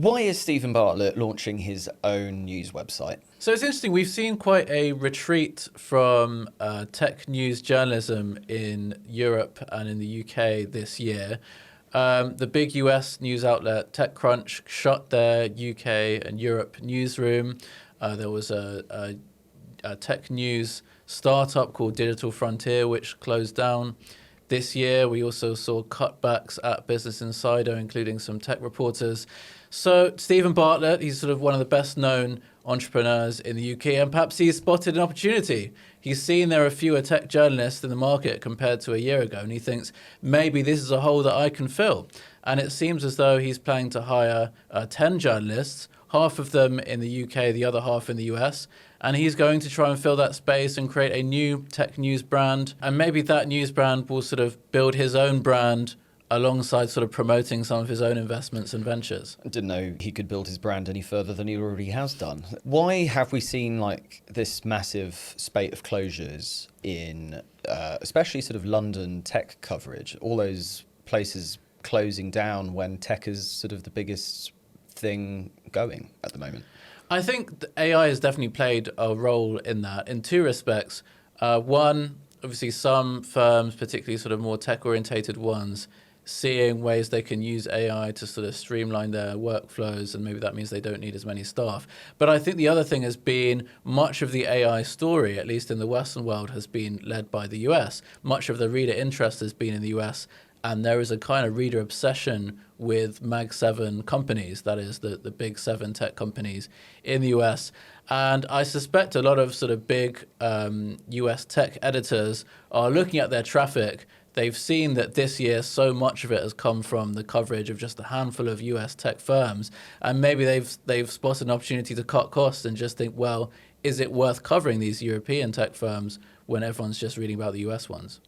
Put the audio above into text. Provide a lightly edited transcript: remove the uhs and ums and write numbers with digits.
Why is Stephen Bartlett launching his own news website? So it's interesting. We've seen quite a retreat from tech news journalism in Europe and in the UK this year. The big US news outlet TechCrunch shut their UK and Europe newsroom. There was a tech news startup called Digital Frontier, which closed down this year. We also saw cutbacks at Business Insider, including some tech reporters. So Stephen Bartlett, he's sort of one of the best known entrepreneurs in the UK, and perhaps he's spotted an opportunity. He's seen there are fewer tech journalists in the market compared to a year ago, and he thinks maybe this is a hole that I can fill. And it seems as though he's planning to hire 10 journalists, half of them in the UK, the other half in the US. And he's going to try and fill that space and create a new tech news brand. And maybe that news brand will sort of build his own brand alongside sort of promoting some of his own investments and ventures. I didn't know he could build his brand any further than he already has done. Why have we seen like this massive spate of closures in especially sort of London tech coverage? All those places closing down when tech is sort of the biggest thing going at the moment. I think AI has definitely played a role in that in two respects. One, obviously some firms, particularly sort of more tech-orientated ones, seeing ways they can use AI to sort of streamline their workflows, and maybe that means they don't need as many staff. But I think the other thing has been much of the AI story, at least in the Western world, has been led by the US. Much of the reader interest has been in the US, and there is a kind of reader obsession with Mag 7 companies, that is the big 7 tech companies in the US. And I suspect a lot of sort of big US tech editors are looking at their traffic. They've seen that this year so much of it has come from the coverage of just a handful of US tech firms. And maybe they've spotted an opportunity to cut costs and just think, well, is it worth covering these European tech firms when everyone's just reading about the US ones?